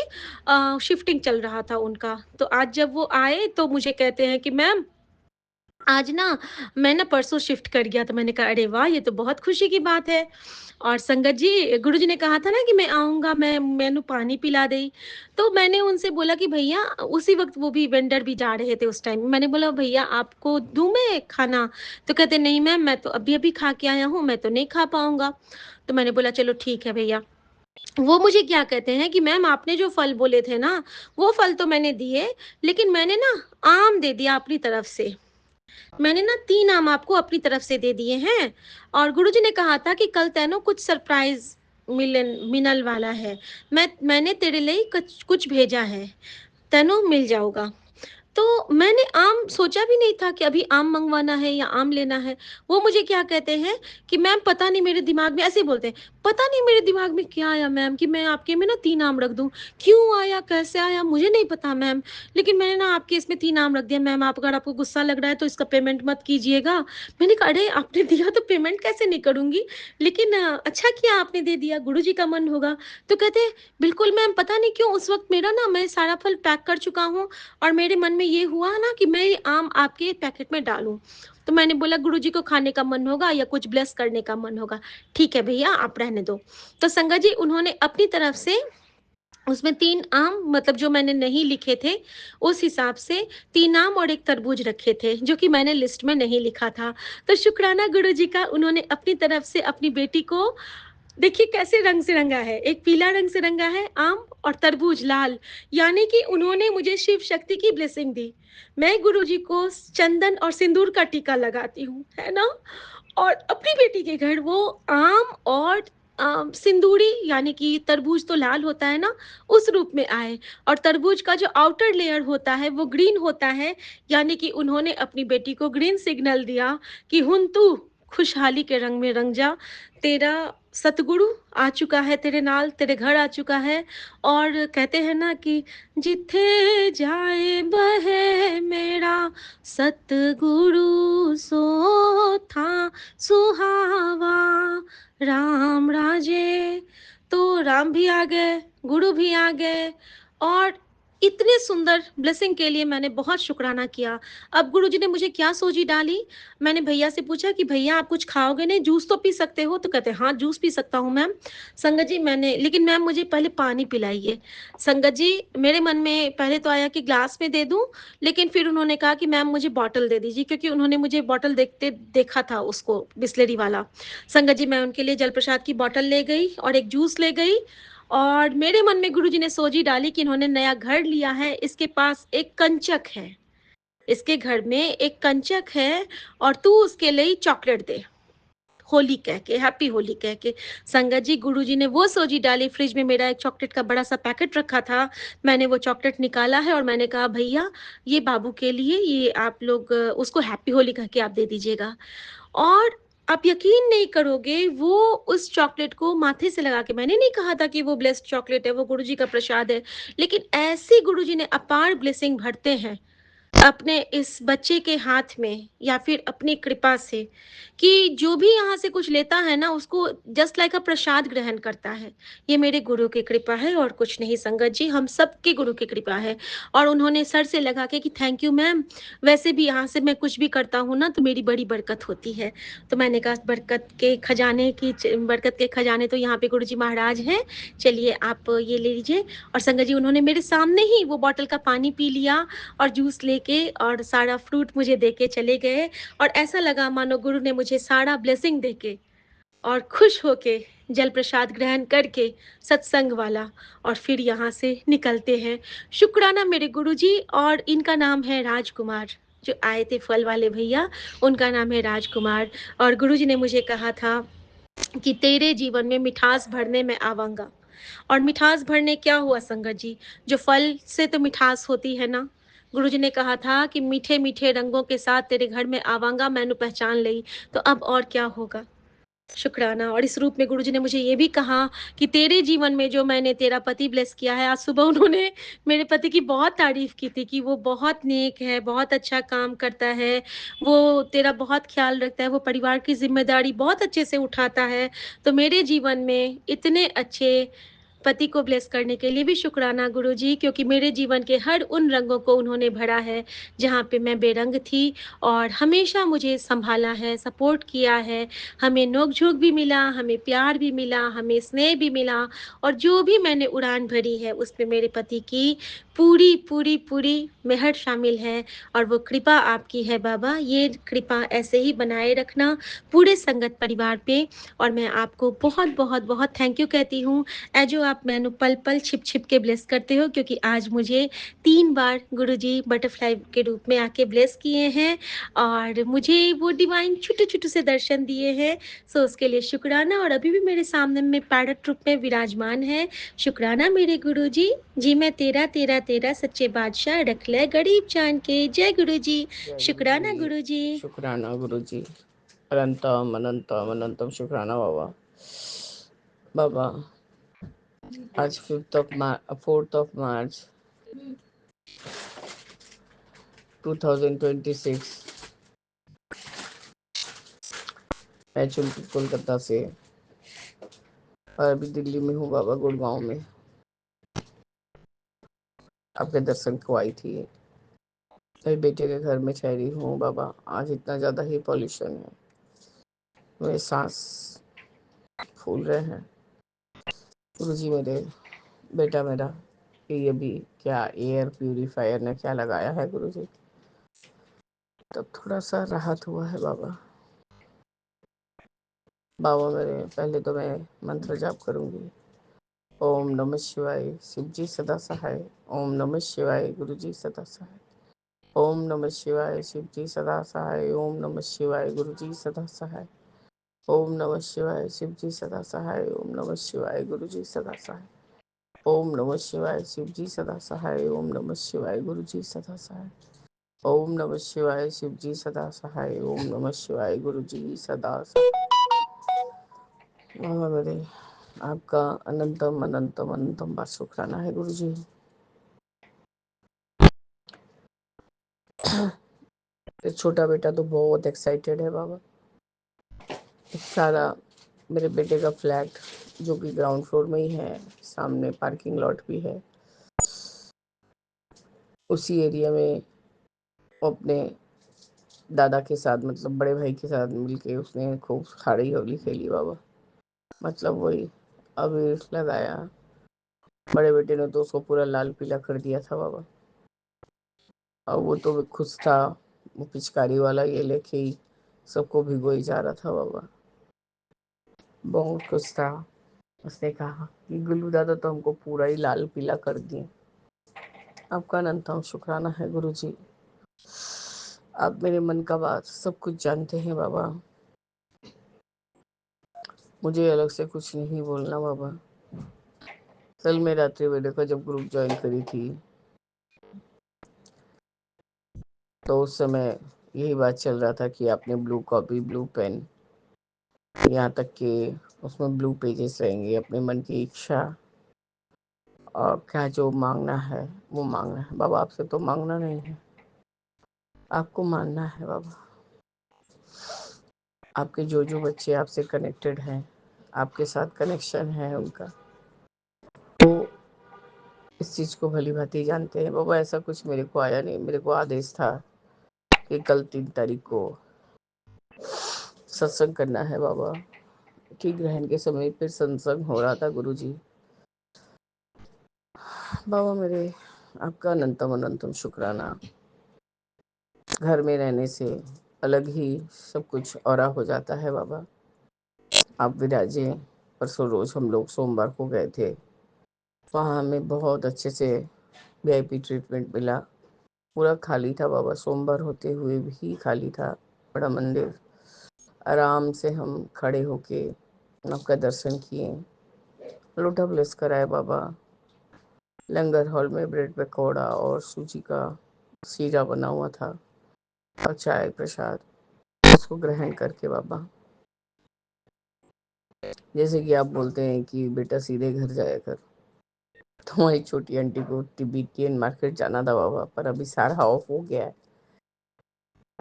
शिफ्टिंग चल रहा था उनका। तो आज जब वो आए तो मुझे कहते हैं कि मैम आज ना मैं ना परसों शिफ्ट कर गया। तो मैंने कहा अरे वाह! ये तो बहुत खुशी की बात है। और संगत जी गुरुजी ने कहा था ना कि मैं आऊँगा, मैं मैनू पानी पिला देई। तो मैंने उनसे बोला कि भैया उसी वक़्त वो भी वेंडर भी जा रहे थे उस टाइम। मैंने बोला भैया आपको दूँ मैं खाना? तो कहते नहीं मैम मैं तो अभी-अभी खा के आया हूँ, मैं तो नहीं खा पाऊँगा। तो मैंने बोला चलो ठीक है भैया। वो मुझे क्या कहते हैं कि मैम आपने जो फल बोले थे ना, वो फल तो मैंने दिए, लेकिन मैंने ना आम दे दिया अपनी तरफ से। मैंने ना 3 आम आपको अपनी तरफ से दे दिए हैं और गुरुजी ने कहा था कि कल तैनो कुछ सरप्राइज़ मिलने वाला है। मैंने तेरे लिए कुछ कुछ भेजा है, तैनो मिल जाऊँगा। तो मैंने आम सोचा भी नहीं था कि अभी आम मँगवाना है या आम लेना है। वो मुझे क्या कहते हैं कि मैम पता नहीं मेरे दिमाग में ऐसे ही बोलते हैं, "पता नहीं मेरे दिमाग में क्या आया मैम कि मैं आपके में ना 3 आम रख दूँ। क्यों आया, कैसे आया मुझे नहीं पता मैम, लेकिन मैंने ना आपके इसमें 3 आम रख दिया मैम, आप अगर आपको गुस्सा लग रहा है तो इसका पेमेंट मत कीजिएगा।" मैंने कहा, "अरे! आपने दिया तो पेमेंट कैसे नहीं करूँगी, लेकिन अच्छा किया आपने दे दिया, गुरुजी का मन होगा।" तो कहते हैं, "बिल्कुल मैम, पता नहीं क्यों उस वक़्त मेरा ना मैं सारा फल पैक कर चुका हूँ और मेरे मन में ये हुआ ना कि मैं ये आम आपके पैकेट में डालूँ। तो मैंने बोला गुरुजी को खाने का मन होगा या कुछ ब्लेस करने का मन होगा। ठीक है भैया आप रहने दो। तो संगत जी उन्होंने अपनी तरफ से उसमें 3 आम मतलब जो मैंने नहीं लिखे थे, उस हिसाब से 3 आम और 1 तरबूज रखे थे, जो कि मैंने लिस्ट में नहीं लिखा था। तो शुक्राना गुरुजी का उन्होंने अपनी तरफ से अपनी बेटी को देखिए कैसे रंग से रंगा है, एक पीला रंग से रंगा है आम और तरबूज लाल, यानी कि उन्होंने मुझे शिव शक्ति की ब्लेसिंग दी। मैं गुरुजी को चंदन और सिंदूर का टीका लगाती हूँ, है ना? और अपनी बेटी के घर वो आम और सिंदूरी यानी कि तरबूज तो लाल होता है ना, उस रूप में आए और तरबूज का जो आउटर लेयर होता है वो ग्रीन होता है, यानी कि उन्होंने अपनी बेटी को ग्रीन सिग्नल दिया कि हुन तू खुशहाली के रंग में रंग जा, तेरा सतगुरु आ चुका है तेरे नाल, तेरे घर आ चुका है और कहते हैं ना कि जिथे जाए बहे मेरा सतगुरु सो था सुहावा राम राजे। तो राम भी आ गए, गुरु भी आ गए और इतने सुंदर ब्लेसिंग के लिए मैंने बहुत शुक्राना किया। अब गुरुजी ने मुझे क्या सोजी डाली, मैंने भैया से पूछा कि भैया आप कुछ खाओगे नहीं? जूस तो पी सकते हो? तो कहते हैं हाँ, जूस पी सकता हूँ मैम। संगत जी मैंने लेकिन मैम मुझे पहले पानी पिलाइए। संगत जी मेरे मन में पहले तो आया कि ग्लास में दे दूँ, लेकिन फिर उन्होंने कहा कि मैम मुझे बॉटल दे दीजिए क्योंकि उन्होंने मुझे बॉटल देखते देखा था उसको बिसलेरी वाला। संगत जी मैं उनके लिए जलप्रसाद की बॉटल ले गई और एक जूस ले गई और मेरे मन में गुरुजी ने सोजी डाली कि इन्होंने नया घर लिया है, इसके पास एक कंचक है। इसके घर में एक कंचक है और तू उसके लिए चॉकलेट दे। होली कह के, हैप्पी होली कह के। संगत जी गुरुजी ने वो सोजी डाली, फ्रिज में मेरा एक चॉकलेट का बड़ा-सा पैकेट रखा था। मैंने वो चॉकलेट निकाला है और मैंने कहा भैया ये बाबू के लिए ये आप लोग उसको हैप्पी होली कह के आप दे दीजिएगा। और आप यकीन नहीं करोगे वो उस चॉकलेट को माथे से लगा के मैंने नहीं कहा था कि वो ब्लेस्ड चॉकलेट है, वो गुरुजी का प्रसाद है। लेकिन ऐसे गुरुजी ने अपार ब्लेसिंग भरते हैं अपने इस बच्चे के हाथ में या फिर अपनी कृपा से कि जो भी यहाँ से कुछ लेता है ना उसको जस्ट लाइक अ प्रसाद ग्रहण करता है। ये मेरे गुरु की कृपा है और कुछ नहीं संगत जी, हम सबके गुरु की कृपा है। और उन्होंने सर से लगा के कि थैंक यू मैम, वैसे भी यहाँ से मैं कुछ भी करता हूँ ना तो मेरी बड़ी बरकत होती है। तो मैंने कहा बरकत के खजाने तो यहाँ पे गुरुजी महाराज हैं, चलिए आप ये ले लीजिए। और संगत जी उन्होंने मेरे सामने ही वो बॉटल का पानी पी लिया और जूस लेके और सारा फ्रूट मुझे देके चले गए और ऐसा लगा मानो गुरु ने मुझे सारा ब्लेसिंग देके और खुश होके जल प्रसाद ग्रहण करके सत्संग वाला और फिर यहाँ से निकलते हैं। शुक्राना मेरे गुरुजी और इनका नाम है राजकुमार, जो आए थे फल वाले भैया, उनका नाम है राजकुमार और गुरुजी ने मुझे कहा था कि तेरे जीवन में मिठास भरने मैं आवांगा। और मिठास भरने क्या हुआ संगत जी, जो फल से तो मिठास होती है ना, गुरुजी ने कहा था कि मीठे-मीठे रंगों के साथ तेरे घर में आवांगा मैनू पहचान लई, तो अब और क्या होगा? शुक्राना। और इस रूप में गुरुजी ने मुझे ये भी कहा कि तेरे जीवन में जो मैंने तेरा पति ब्लेस किया है, आज सुबह उन्होंने मेरे पति की बहुत तारीफ़ की थी कि वो बहुत नेक है, बहुत अच्छा काम करता है, वो तेरा बहुत ख़्याल रखता है, वो परिवार की ज़िम्मेदारी बहुत अच्छे से उठाता है। तो मेरे जीवन में इतने अच्छे पति को ब्लेस करने के लिए भी शुक्राना गुरुजी, क्योंकि मेरे जीवन के हर उन रंगों को उन्होंने भरा है, जहाँ पे मैं बेरंग थी, और हमेशा मुझे सँभाला है, सपोर्ट किया है। हमें नोक-झोंक भी मिला, हमें प्यार भी मिला, हमें स्नेह भी मिला, और जो भी मैंने उड़ान भरी है, उसमें मेरे पति की पूरी मेहर शामिल है, और वो कृपा आपकी है बाबा। ये कृपा ऐसे ही बनाए रखना पूरे संगत परिवार पे, और मैं आपको बहुत थैंक यू कहती हूँ। जो आप मैनू पल-पल, छिप-छिप के ब्लेस करते हो, क्योंकि आज मुझे 3 बार गुरुजी बटरफ्लाई के रूप में आके ब्लेस किए हैं, और मुझे वो डिवाइन छोटे-छोटे से दर्शन दिए हैं। सो उसके लिए शुक्राना, और अभी भी मेरे सामने में पैरट रूप में विराजमान है। शुक्राना मेरे गुरुजी। जी मैं तेरा सच्चे बादशाह रख ले गरीब जान के। जय गुरुजी। जय गुरु शुक्राना जी। गुरुजी। शुक्राना गुरु जी। अनंतम अनंतम अनंतम शुक्राना बाबा। बाबा आज 4th of March 2026 मैं चुनकी कोलकाता से, और अभी दिल्ली में हूँ बाबा, गुड़गांव में आपके दर्शन को आई थी। मेरे बेटे के घर में ठहरी हूँ बाबा। आज इतना ज़्यादा ही पॉल्यूशन है, मेरे सांस फूल रहे हैं गुरु जी। मेरे बेटा मेरा कि ये भी क्या एयर प्यूरिफायर ने क्या लगाया है गुरु जी, तब थोड़ा सा राहत हुआ है बाबा। बाबा मेरे पहले तो मैं मंत्र जाप करूंगी। ओम नमः शिवाय शिव जी सदा सहाय। ओम नमः शिवाय गुरु जी सदा सहाय। ओम नमः शिवाय शिव जी सदा सहाय। ओम नमः शिवाय गुरु जी सदा सहाय। ओम नमः शिवाय शिव जी सदा सहाय। ओम नमः शिवाय गुरु जी सदा सहाय। ओम नमः शिवाय शिव जी सदा सहाय। ओम नमः शिवाय गुरु जी सदा सहाय। ओम नमः शिवाय शिव जी सदा सहाय। ओम नमः शिवाय गुरु जी सदा सहाय। बाबा मेरे आपका अनंतम अनंतम अनंतम बार शुक्राना है गुरु जी। छोटा बेटा तो बहुत एक्साइटेड है बाबा। सारा मेरे बेटे का फ्लैट जो कि ग्राउंड फ्लोर में ही है, सामने पार्किंग लॉट भी है, उसी एरिया में वो अपने दादा के साथ मतलब बड़े भाई के साथ मिलके उसने खूब सारी होली खेली बाबा। मतलब वही अबीर लगाया, बड़े बेटे ने तो उसको पूरा लाल पीला कर दिया था बाबा। और वो तो खुश था, वो पिचकारी वाला ये लेके ही सबको भिगोई जा रहा था बाबा। बहुत खुश था। उसने कहा कि गुल्लू दादा तो हमको पूरा ही लाल पीला कर दिए। आपका अनंतम शुक्राना है गुरु जी। आप मेरे मन का बात सब कुछ जानते हैं बाबा। मुझे अलग से कुछ नहीं बोलना बाबा। कल मैं रात्रि वेले का जब ग्रुप ज्वाइन करी थी, तो उस समय यही बात चल रहा था कि आपने ब्लू कॉपी, ब्लू पेन, यहाँ तक कि उसमें ब्लू पेजेस रहेंगे, अपने मन की इच्छा और क्या जो मांगना है वो मांगना है बाबा। आपसे तो मांगना नहीं है, आपको मानना है बाबा। आपके जो जो बच्चे आपसे कनेक्टेड हैं, आपके साथ कनेक्शन है उनका, वो इस चीज़ को भली भांति जानते हैं बाबा। ऐसा कुछ मेरे को आया नहीं। मेरे को आदेश था कि कल 3 तारीख को सत्संग करना है बाबा। ठीक ग्रहण के समय फिर सत्संग हो रहा था गुरु जी। बाबा मेरे आपका अनंतम अनंतम शुक्राना। घर में रहने से अलग ही सब कुछ और हो जाता है बाबा। आप विराजे। परसों रोज हम लोग सोमवार को गए थे, वहाँ हमें बहुत अच्छे से वीआईपी ट्रीटमेंट मिला। पूरा खाली था बाबा, सोमवार होते हुए भी खाली था बड़ा मंदिर। आराम से हम खड़े होके आपका दर्शन किए, लोटा ब्लेस कराए बाबा। लंगर हॉल में ब्रेड पकौड़ा और सूजी का सीरा बना हुआ था, और चाय प्रसाद, उसको ग्रहण करके बाबा जैसे कि आप बोलते हैं कि बेटा सीधे घर जाया कर। तो हमारी छोटी आंटी को तिब्बतियन मार्केट जाना था बाबा, पर अभी सारा ऑफ हो गया है।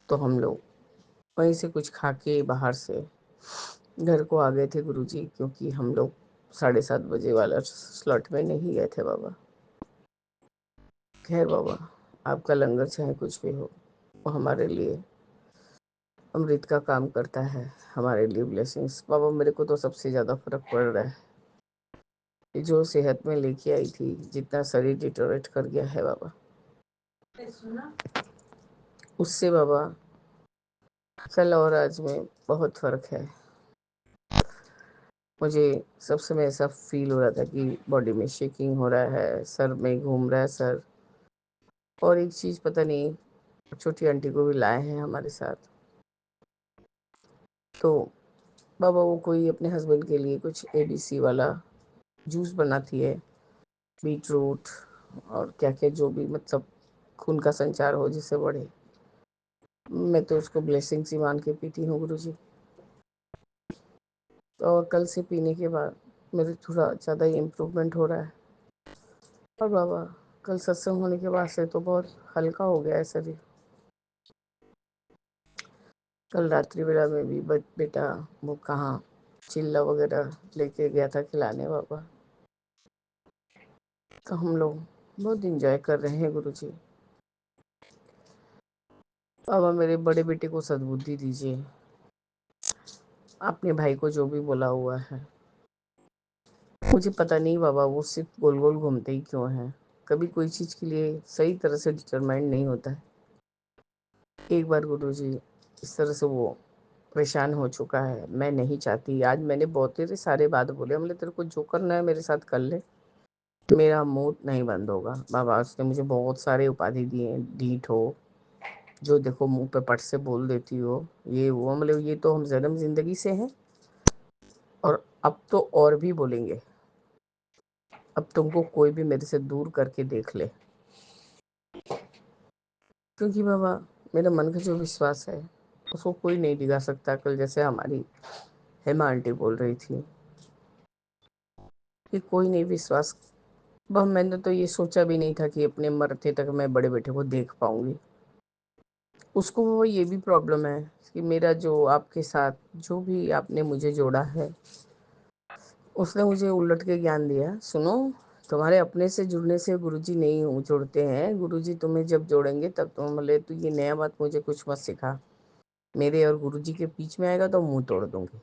तो हम लोग वहीं से कुछ खा के बाहर से घर को आ गए थे गुरुजी, क्योंकि हम लोग 7:30 बजे वाला स्लॉट में नहीं गए थे बाबा। खैर बाबा, आपका लंगर चाहे कुछ भी हो, वो हमारे लिए अमृत का काम करता है, हमारे लिए ब्लेसिंग्स। बाबा मेरे को तो सबसे ज़्यादा फर्क पड़ रहा है कि जो सेहत में लेके आई थी, जितना शरीर डिटोरेट कर गया है बाबा, उससे बाबा कल और आज में बहुत फ़र्क है। मुझे सब समय ऐसा फील हो रहा था कि बॉडी में शेकिंग हो रहा है, सर में घूम रहा है सर। और एक चीज़ पता नहीं, छोटी आंटी को भी लाए हैं हमारे साथ। तो बाबा वो कोई अपने हस्बैंड के लिए कुछ ABC वाला जूस बनाती है, बीट रूट और क्या क्या जो भी, मतलब खून का संचार हो जिससे बढ़े। मैं तो उसको ब्लेसिंग्स ही मान के पीती हूँ गुरुजी। और कल से पीने के बाद मेरे थोड़ा ज़्यादा ही इम्प्रूवमेंट हो रहा है। और बाबा कल सत्संग होने के बाद से तो बहुत हल्का हो गया है शरीर। कल रात्रि बेला में भी बेटा वो कहाँ चिल्ला वगैरह लेके गया था खिलाने बाबा। तो हम लोग बहुत इंजॉय कर रहे हैं गुरुजी। बाबा मेरे बड़े बेटे को सद्बुद्धि दीजिए, अपने भाई को जो भी बोला हुआ है। मुझे पता नहीं बाबा, वो सिर्फ गोल गोल घूमते ही क्यों हैं, कभी कोई चीज़ के लिए सही तरह से डिटरमाइंड नहीं होता है। एक बार गुरुजी इस तरह से वो परेशान हो चुका है, मैं नहीं चाहती। आज मैंने बहुत तेरे सारे बात बोले, बोले तेरे को जो करना है मेरे साथ कर ले, मेरा मुंह नहीं बंद होगा। बाबा उसने मुझे बहुत सारे उपाधि दिए, ढीठ हो, जो देखो मुंह पे पट से बोल देती हो, ये वो, मतलब ये तो हम जन्म जिंदगी से हैं, और अब तो और भी बोलेंगे। अब तुमको कोई भी मेरे से दूर करके देख ले, क्योंकि बाबा मेरे मन का जो विश्वास है उसको कोई नहीं डिगा सकता। कल जैसे हमारी हेमा आंटी बोल रही थी कि कोई नहीं विश्वास। वह मैंने तो ये सोचा भी नहीं था कि अपने मरते तक मैं बड़े बेटे को देख पाऊंगी। उसको वो ये भी प्रॉब्लम है कि मेरा जो आपके साथ जो भी आपने मुझे जोड़ा है, उसने मुझे उलट के ज्ञान दिया। सुनो, तुम्हारे अपने से जुड़ने से गुरुजी नहीं जोड़ते हैं, गुरुजी तुम्हें जब जोड़ेंगे तब तुम बोले। तो ये नया बात मुझे कुछ मत सिखा, मेरे और गुरुजी के बीच में आएगा तो मुंह तोड़ दूंगी।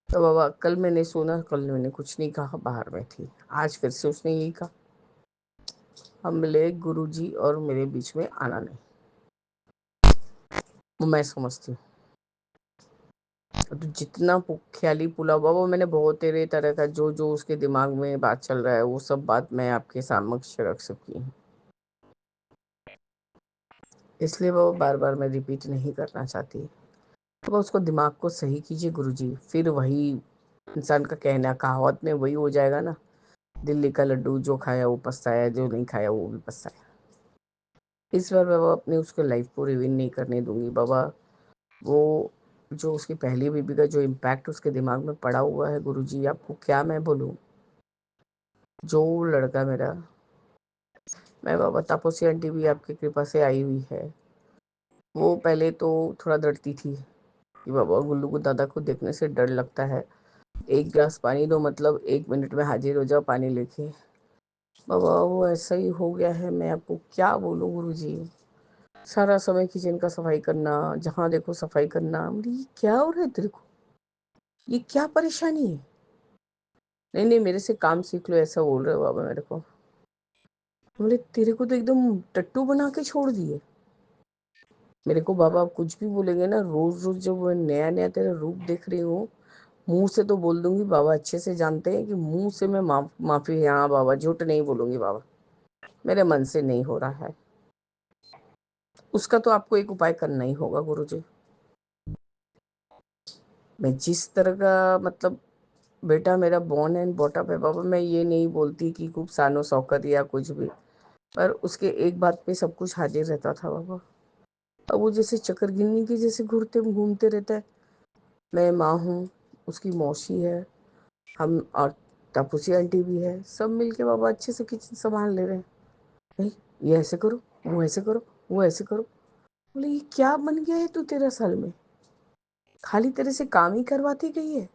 तो बाबा कल मैंने सुना, कल मैंने कुछ नहीं कहा, बाहर में थी। आज फिर से उसने यही कहा, हम मिले गुरुजी और मेरे बीच में आना नहीं। वो मैं समझती हूँ तो जितना ख्याली पुलाव बाबा, मैंने बहुत तेरे तरह का जो जो उसके दिमाग में बात चल रहा है वो सब बात मैं आपके समक्ष रख सकती हूँ। इसलिए वो बार बार मैं रिपीट नहीं करना चाहती। तो उसको दिमाग को सही कीजिए गुरुजी, फिर वही इंसान का कहना कहावत में वही हो जाएगा ना, दिल्ली का लड्डू जो खाया वो पछताया, जो नहीं खाया वो भी पछताया। इस बार बाबा अपने उसको लाइफ को रिवीन नहीं करने दूंगी बाबा। वो जो उसकी पहली बीबी का जो इम्पैक्ट उसके दिमाग में पड़ा हुआ है गुरुजी, आपको क्या मैं बोलूँ। जो लड़का मेरा, मैं बाबा तापसी आंटी भी आपकी कृपा से आई हुई है। वो पहले तो थोड़ा डरती थी कि बाबा गुल्लू को दादा को देखने से डर लगता है, एक गिलास पानी दो मतलब 1 मिनट में हाजिर हो जाओ पानी लेके। बाबा वो ऐसा ही हो गया है, मैं आपको क्या बोलूँ गुरुजी। सारा समय किचन का सफाई करना, जहाँ देखो सफाई करना। बोली ये क्या हो रहा है तेरे को, ये क्या परेशानी है। नहीं नहीं मेरे से काम सीख लो, ऐसा बोल रहे हो बाबा मेरे को। बोले तेरे को तो एकदम टट्टू बना के छोड़ दिए। मेरे को बाबा आप कुछ भी बोलेंगे ना, रोज रोज जब मैं नया नया तेरा रूप देख रही हूँ, मुंह से तो बोल दूंगी। बाबा अच्छे से जानते हैं कि मुंह से मैं माफी, हाँ बाबा झूठ नहीं बोलूंगी बाबा, मेरे मन से नहीं हो रहा है। उसका तो आपको एक उपाय करना ही होगा गुरुजी। मैं जिस तरह का, मतलब बेटा मेरा बॉर्न एंड बॉटअप है बाबा, मैं ये नहीं बोलती कि खूब सानो शौकत या कुछ भी, पर उसके एक बात पे सब कुछ हाजिर रहता था बाबा। अब वो जैसे चक्कर गिन्नी की जैसे घूमते घूमते रहता है। मैं माँ हूँ, उसकी मौसी है, हम और तापूसी आंटी भी है, सब मिलके बाबा अच्छे से किचन संभाल ले रहे हैं। नहीं, ये ऐसे करो, वो ऐसे करो, वो ऐसे करो। बोले ये क्या बन गया है तू 13 साल में? खाली तेरे से काम ही करवाती गई है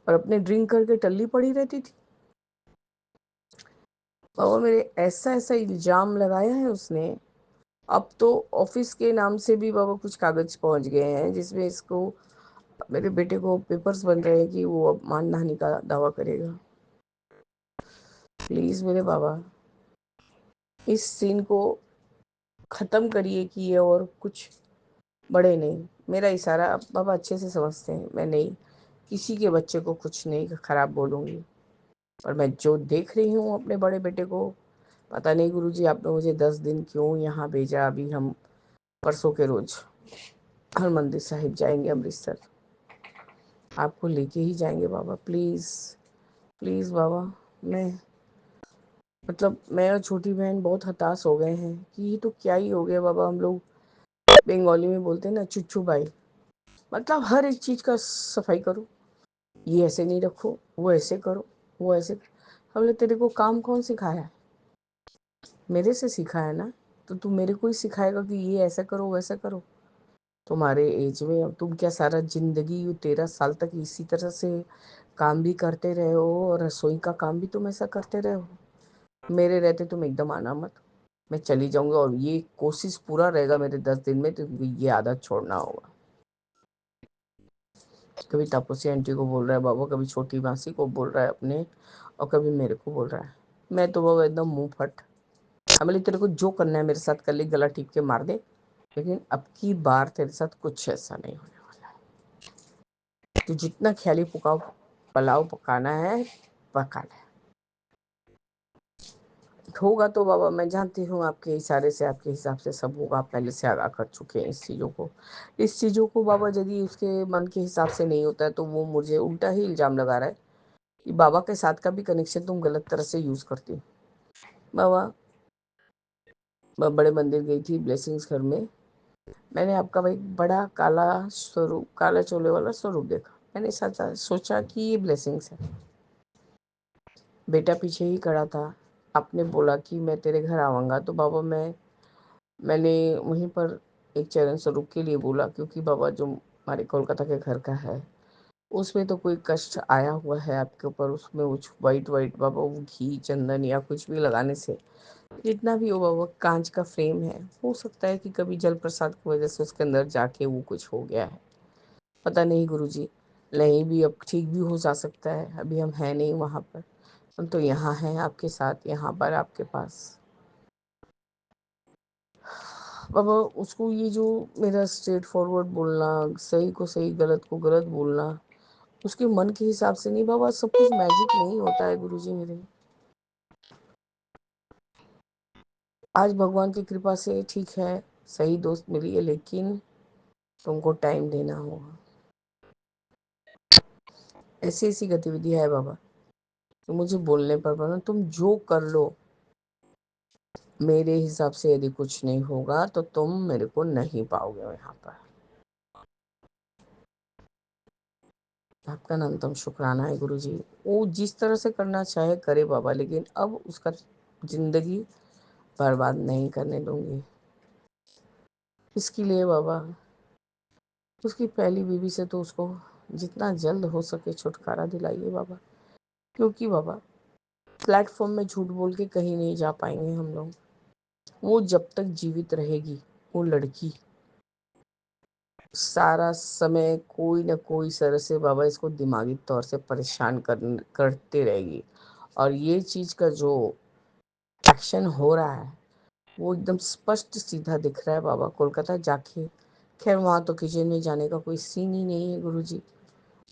और अपने ड्रिंक करके टल्ली पड़ी रहती थी। बाबा मेरे ऐसा ऐसा इल्जाम लगाया है उसने। अब तो ऑफिस के नाम से भी बाबा कुछ कागज पहुंच गए हैं जिसमें इसको, मेरे बेटे को पेपर्स बन रहे हैं कि वो अब मानहानि का दावा करेगा। प्लीज मेरे बाबा इस सीन को खत्म करिए कि ये और कुछ बड़े नहीं। मेरा इशारा अब बाबा अच्छे से समझते हैं, मैं नहीं किसी के बच्चे को कुछ नहीं खराब बोलूंगी। और मैं जो देख रही हूँ अपने बड़े बेटे को, पता नहीं गुरुजी आपने मुझे 10 दिन क्यों यहाँ भेजा। अभी हम परसों के रोज हरमंदिर साहिब जाएंगे अमृतसर, आपको लेके ही जाएंगे बाबा। प्लीज प्लीज बाबा, मैं मैं और छोटी बहन बहुत हताश हो गए हैं कि ये तो क्या ही हो गया बाबा। हम लोग बंगाली में बोलते हैं ना चुच्चू भाई, हर एक चीज का सफाई करो, ये ऐसे नहीं रखो, वो ऐसे करो, वो ऐसे। हमने तेरे को काम कौन सिखाया है? मेरे से सीखा है ना, तो तू मेरे को ही सिखाएगा कि ये ऐसा करो वैसा करो। तुम्हारे एज में अब तुम क्या सारा जिंदगी 13 साल तक इसी तरह से काम भी करते रहे हो और रसोई का काम भी तुम ऐसा करते रहे हो। मेरे रहते तुम एकदम आना मत, मैं चली जाऊंगा और ये कोशिश पूरा रहेगा मेरे 10 दिन में तो ये आदत छोड़ना होगा। कभी तापसी आंटी को बोल रहा है बाबा, कभी छोटी मासी को बोल रहा है अपने, और कभी मेरे को बोल रहा है। मैं तो बाबा एकदम मुंह फट। अमली तेरे को जो करना है मेरे साथ कर ले, गला टीप के मार दे, लेकिन अब की बार तेरे साथ कुछ ऐसा नहीं होने वाला है। तू जितना ख्याली पुकाव पुलाव पकाना है पका ले। होगा तो बाबा मैं जानती हूँ आपके इशारे से आपके हिसाब से सब होगा, आप पहले से आगाह कर चुके हैं इस चीज़ों को बाबा। यदि उसके मन के हिसाब से नहीं होता है तो वो मुझे उल्टा ही इल्ज़ाम लगा रहा है कि बाबा के साथ का भी कनेक्शन तुम गलत तरह से यूज़ करती हो। बाबा मैं बड़े मंदिर गई थी ब्लेसिंग्स घर में, मैंने आपका भाई बड़ा काला स्वरूप, काला चोले वाला स्वरूप देखा। मैंने सोचा कि ये ब्लेसिंग्स है। बेटा पीछे ही खड़ा था, आपने बोला कि मैं तेरे घर आऊँगा तो बाबा मैंने वहीं पर एक चरण स्वरूप के लिए बोला, क्योंकि बाबा जो हमारे कोलकाता के घर का है उसमें तो कोई कष्ट आया हुआ है आपके ऊपर, उसमें वो वाइट वाइट बाबा वो घी चंदन या कुछ भी लगाने से जितना भी हो बाबा, कांच का फ्रेम है, हो सकता है कि कभी जल प्रसाद की वजह से उसके अंदर जाके वो कुछ हो गया है, पता नहीं गुरुजी। नहीं भी अब ठीक भी हो जा सकता है, अभी हम हैं नहीं वहाँ पर, हम तो यहाँ हैं आपके साथ, यहाँ पर आपके पास। बाबा उसको ये जो मेरा स्ट्रेट फॉरवर्ड बोलना, सही को सही गलत को गलत बोलना, उसके मन के हिसाब से नहीं बाबा, सब कुछ मैजिक नहीं होता है गुरुजी मेरे। आज भगवान की कृपा से ठीक है, सही दोस्त मिली है, लेकिन तुमको टाइम देना होगा। ऐसी ऐसी गतिविधि है बाबा तो मुझे बोलने पर बना, तुम जो कर लो मेरे हिसाब से यदि कुछ नहीं होगा तो तुम मेरे को नहीं पाओगे यहाँ पर। आपका न्यूनतम शुक्राना है गुरुजी। वो जिस तरह से करना चाहे करे बाबा, लेकिन अब उसका जिंदगी बर्बाद नहीं करने दूंगी। इसके लिए बाबा उसकी पहली बीवी से तो उसको जितना जल्द हो सके छुटकारा दिलाइए बाबा, क्योंकि बाबा प्लेटफॉर्म में झूठ बोल के कहीं नहीं जा पाएंगे हम लोग। वो जब तक जीवित रहेगी वो लड़की सारा समय कोई ना कोई तरह से बाबा इसको दिमागी तौर से परेशान करते रहेगी। और ये चीज का जो एक्शन हो रहा है वो एकदम स्पष्ट सीधा दिख रहा है बाबा कोलकाता जाके। खैर वहाँ तो किचन में जाने का कोई सीन ही नहीं है गुरुजी।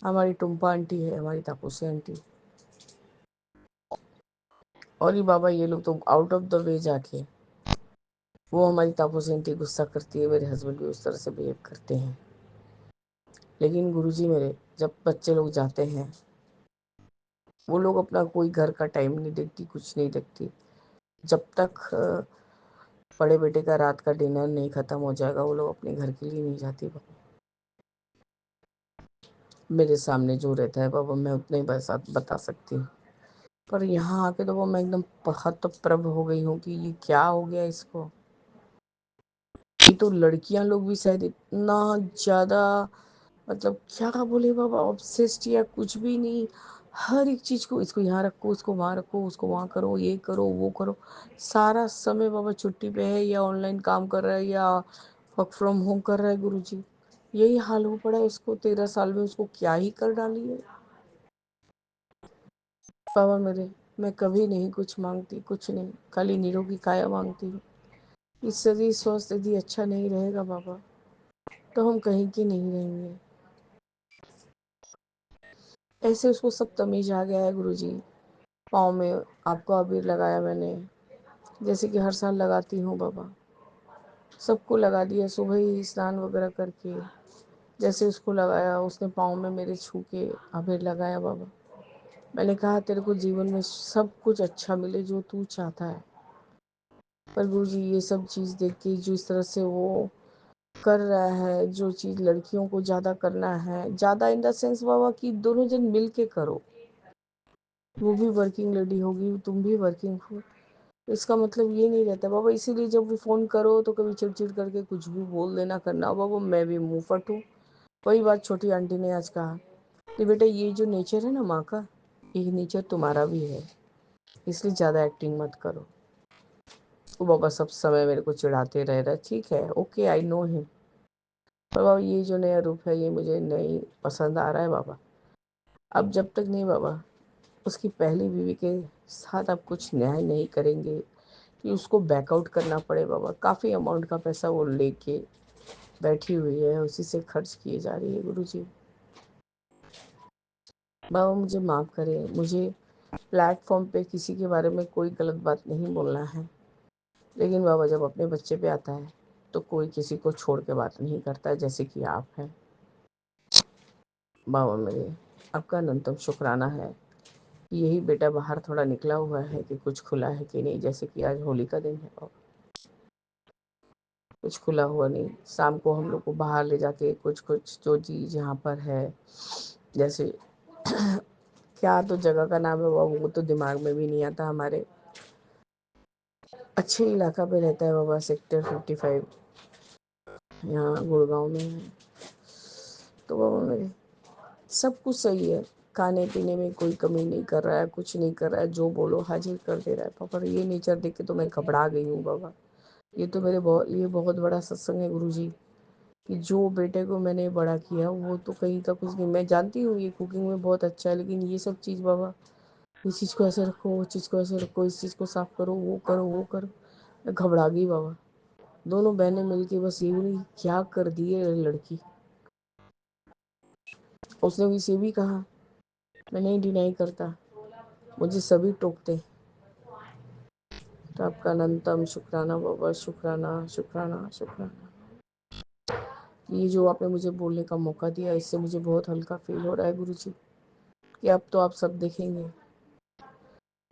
हमारी टुम्पा आंटी है, हमारी तापूसी आंटी, और ये बाबा ये लोग तो आउट ऑफ द वे जाके, वो हमारी तापूसी आंटी गुस्सा करती है, मेरे हस्बैंड भी उस तरह से बिहेव करते हैं। लेकिन गुरुजी मेरे जब बच्चे लोग जाते हैं वो लोग अपना कोई घर का टाइम नहीं देखती, कुछ नहीं देखती। जब तक बड़े बेटे का रात का डिनर नहीं खत्म हो जाएगा वो लोग अपने घर के लिए नहीं जाती। मेरे सामने जो रहता है बाबा मैं उतने ही बस बता सकती हूँ, पर यहाँ आके तो वो मैं एकदम हतप्रभ हो गई हूँ कि ये क्या हो गया इसको। ये तो लड़कियां लोग भी शायद इतना ज़्यादा, मतलब क्या बोले बाबा, ऑब्सेस्ड या कुछ भी नहीं। हर एक चीज़ को, इसको यहाँ रखो, उसको वहाँ रखो, उसको वहाँ करो, ये करो वो करो। सारा समय बाबा छुट्टी पे है या ऑनलाइन काम कर रहा है या वर्क फ्रॉम होम कर रहा है। गुरुजी यही हाल हो पड़ा है उसको, 13 साल में उसको क्या ही कर डाली है बाबा मेरे। मैं कभी नहीं कुछ मांगती, कुछ नहीं, खाली निरोगी काया मांगती हूँ। इस शरीर स्वस्थ यदि अच्छा नहीं रहेगा बाबा तो हम कहीं की नहीं रहेंगे। ऐसे उसको सब तमीज आ गया है गुरुजी। पाँव में आपको अबीर लगाया मैंने, जैसे कि हर साल लगाती हूँ बाबा। सबको लगा दिया सुबह ही स्नान वगैरह करके। जैसे उसको लगाया, उसने पाँव में मेरे छू के अबीर लगाया बाबा। मैंने कहा तेरे को जीवन में सब कुछ अच्छा मिले जो तू चाहता है। पर गुरुजी ये सब चीज़ देख के जो इस तरह से वो कर रहा है, जो चीज़ लड़कियों को ज़्यादा करना है, ज़्यादा इन द सेंस बाबा कि दोनों जन मिल के करो। वो भी वर्किंग लेडी होगी, तुम भी वर्किंग हो, इसका मतलब ये नहीं रहता बाबा। इसीलिए जब भी फ़ोन करो तो कभी चिड़चिड़ करके कुछ भी बोल देना करना बाबा, मैं भी मुँह फट हूँ। वही बात छोटी आंटी ने आज कहा कि बेटा ये जो नेचर है ना माँ का, ये नेचर तुम्हारा भी है, इसलिए ज़्यादा एक्टिंग मत करो। वो बाबा सब समय मेरे को चिढ़ाते रह रहा है। ठीक है, ओके, आई नो हिम, पर बाबा ये जो नया रूप है ये मुझे नहीं पसंद आ रहा है बाबा। अब जब तक नहीं बाबा उसकी पहली बीवी के साथ आप कुछ न्याय नहीं करेंगे कि उसको बैकआउट करना पड़े बाबा। काफ़ी अमाउंट का पैसा वो लेके बैठी हुई है, उसी से खर्च किए जा रही है गुरुजी। बाबा मुझे माफ़ करें, मुझे प्लेटफॉर्म पे किसी के बारे में कोई गलत बात नहीं बोलना है, लेकिन बाबा जब अपने बच्चे पे आता है तो कोई किसी को छोड़ के बात नहीं करता है, जैसे कि आप हैं बाबा मेरे। आपका अनंतम शुक्राना है कि यही बेटा बाहर थोड़ा निकला हुआ है कि कुछ खुला है कि नहीं। जैसे कि आज होली का दिन है बाबा, कुछ खुला हुआ नहीं। शाम को हम लोग को बाहर ले जाके कुछ कुछ जो चीज़ यहाँ पर है, जैसे क्या तो जगह का नाम है बाबा, वो तो दिमाग में भी नहीं आता हमारे। अच्छे इलाका पे रहता है बाबा, सेक्टर 55 यहाँ गुड़गांव में है। तो बाबा मेरे सब कुछ सही है, खाने पीने में कोई कमी नहीं कर रहा है, कुछ नहीं कर रहा है, जो बोलो हाजिर कर दे रहा है पापा। ये नेचर देख के तो मैं घबरा गई हूँ बाबा। ये तो ये बहुत बड़ा सत्संग है गुरुजी, कि जो बेटे को मैंने बड़ा किया वो तो कहीं का कुछ नहीं। मैं जानती हूँ ये कुकिंग में बहुत अच्छा है, लेकिन ये सब चीज़ बाबा, इस चीज़ को ऐसे रखो, वो चीज़ को ऐसे रखो, इस चीज़ को साफ करो, वो करो वो करो, मैं घबरा गई बाबा। दोनों बहनें मिलके बस ये नहीं क्या कर दी है लड़की। उसने इसे भी कहा, मैं नहीं डिनाई करता, मुझे सभी टोकते। तो आपका अनंतम शुक्राना बाबा, शुक्राना शुक्राना शुक्राना। ये जो आपने मुझे बोलने का मौका दिया, इससे मुझे बहुत हल्का फील हो रहा है गुरुजी, कि अब तो आप सब देखेंगे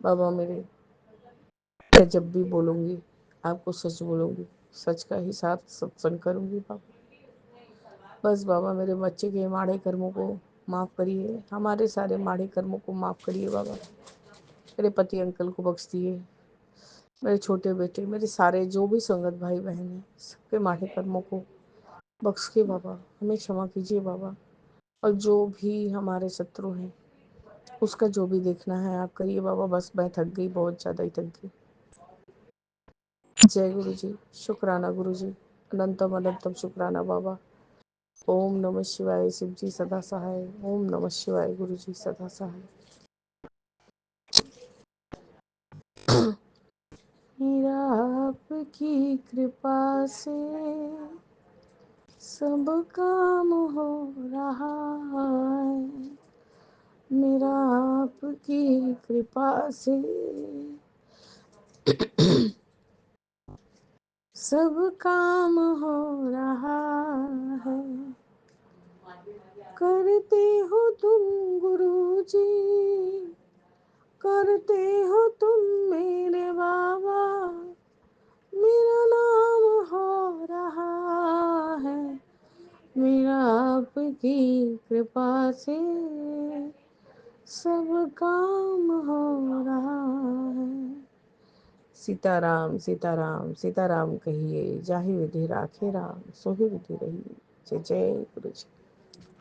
बाबा मेरे। मैं जब भी बोलूँगी आपको सच बोलूँगी, सच का ही साथ सत्संग करूँगी बाबा। बस बाबा मेरे बच्चे के माड़े कर्मों को माफ़ करिए, हमारे सारे माड़े कर्मों को माफ़ करिए बाबा। मेरे पति अंकल को बख्श दिए, मेरे छोटे बेटे, मेरे सारे जो भी संगत भाई बहन हैं, सबके माड़े कर्मों को बख्श के बाबा हमें क्षमा कीजिए बाबा। और जो भी हमारे शत्रु हैं उसका जो भी देखना है आप करिए बाबा। बस मैं थक गई, बहुत ज़्यादा ही थक गई। जय गुरु जी, शुक्राना गुरु जी, अनंतम अनंतम शुक्राना बाबा। ओम नमः शिवाय, शिव जी सदा सहाय। ओम नमः शिवाय, गुरु जी सदा सहाय। मेरा आपकी कृपा से सब काम हो रहा है, मेरा आपकी कृपा से सब काम हो रहा है। करते हो तुम गुरु जी, करते हो तुम मेरे बाबा, मेरा नाम हो रहा है, मेरा आपकी कृपा से सब काम हो रहा है। सीताराम सीताराम सीताराम कहिए, जाहि विधि राखे राम, सोहि विधि रही। जय जय गुरु जी।